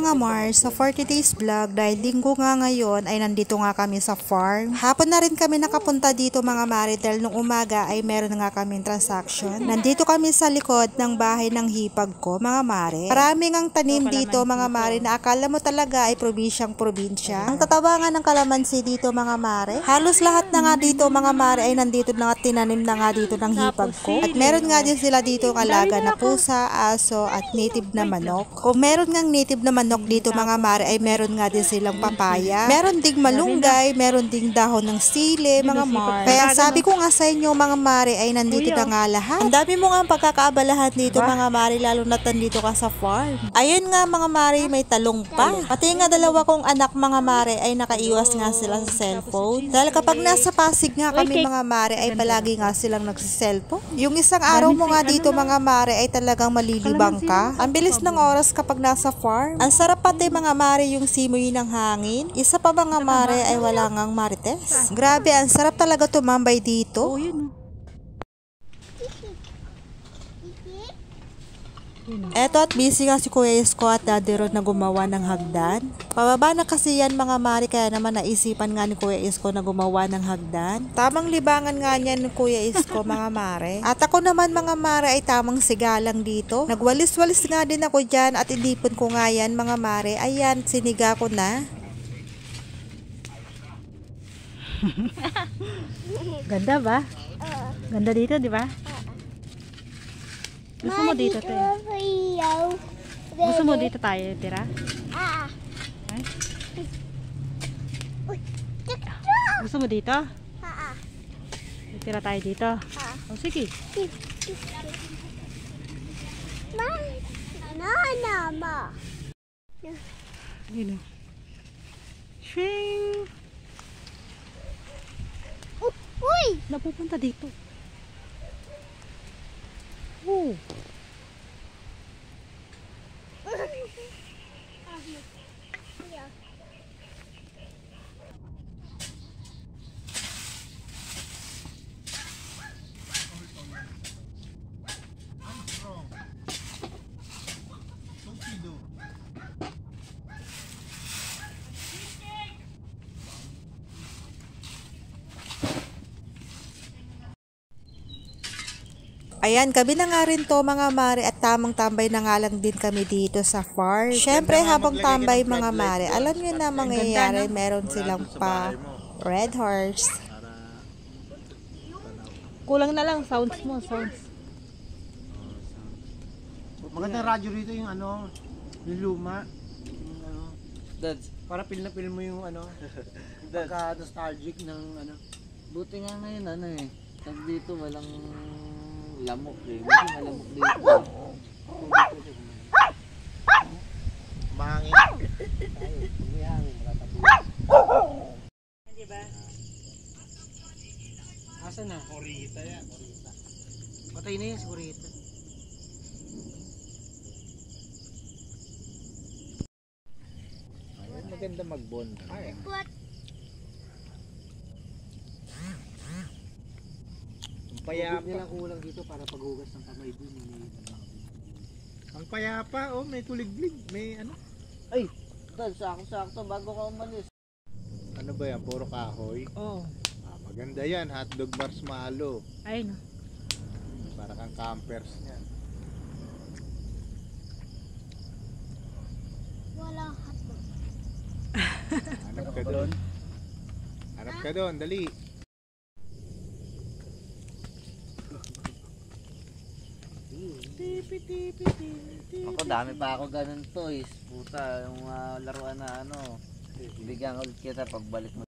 mga Mars, sa 40 days vlog dahil linggo nga ngayon ay nandito nga kami sa farm. Hapon na rin kami nakapunta dito mga Mari dahil nung umaga ay meron nga kaming transaction. Nandito kami sa likod ng bahay ng hipag ko mga Mari. Maraming ang tanim dito mga Mari na akala mo talaga ay probinsyang probinsya. Ang tatabangan ng kalamansi dito mga Mari. Halos lahat na nga dito mga Mari ay nandito na nga tinanim na nga dito ng hipag ko. At meron nga din sila dito alaga na pusa, aso at native na manok. Kung meron ngang native na manok dito mga Mari ay meron nga din silang papaya. Meron ding malunggay, meron ding dahon ng sili mga Mari. Kaya sabi ko nga sa inyo mga Mari ay nandito na nga lahat. Ang dami mo nga ang pagkakaabalahan dito mga Mari lalo na nandito ka sa farm. Ayun nga mga Mari may talong pa. Pati nga dalawa kong anak mga Mari ay nakaiwas nga sila sa cellphone. Dahil kapag nasa Pasig nga kami mga Mari ay palagi nga silang nagsiselfone. Yung isang araw mo nga dito mga Mari ay talagang malilibang ka. Ang bilis ng oras kapag nasa farm. Ang sarap pati mga Mari yung simoy ng hangin. Isa pa mga Mari ay wala ngang marites. Grabe, ang sarap talaga tumambay dito. Oh, yun. Eto at busy nga si Kuya Isko at Daddy Rod na gumawa ng hagdan. Pababa na kasi yan mga Mari kaya naman naisipan nga ni Kuya Isko na gumawa ng hagdan. Tamang libangan nga niya ni Kuya Isko mga Mari. At ako naman mga Mari ay tamang sigalang dito. Nagwalis-walis nga din ako dyan at inipon ko nga yan mga Mari. Ayan, siniga ko na. Ganda ba? Ganda dito, di ba? Gusto mo dito tayo? Gusto mo dito tayo tira? Ay? Gusto mo dito? Tira tayo dito? O sige. Yun o. Shing! Uy! Napupunta dito. Oh. Ayan, gabi na nga rin to mga Mari at tamang tambay na nga lang din kami dito sa farm. Siyempre habang tambay mga Mari, alam nyo na mangyayari, meron silang pa red horse. Kulang na lang sounds mo, sounds. Magandang radyo rito yung ano, yung luma. Yung ano, para feel na feel mo yung ano, pagka nostalgic ng ano. Buti nga ngayon ano eh. Tag dito walang lamok eh. Hindi malamok dito. Mahangin. Diba? Asa na? Kurita yan. Kurita. Patay na yan si Kurita. Ayun, maganda mag-bond. Ay. Payapa. Hindi lang kulang dito para paghugas ng kamay dun. Ang payapa, oh, may kuliglig, may ano. Ay! Dad, sakto-sakto bago ka umalis. Ano ba yan? Puro kahoy? Oo. Maganda yan, hotdog marshmallow. Ayun o. Para kang campers yan. Walang hotdog. Hanap ka doon. Hanap ka doon, dali. Ako dami pa ako ganun toys. Puta, yung laruan na ano. Bigyan ulit kita pagbalik mo.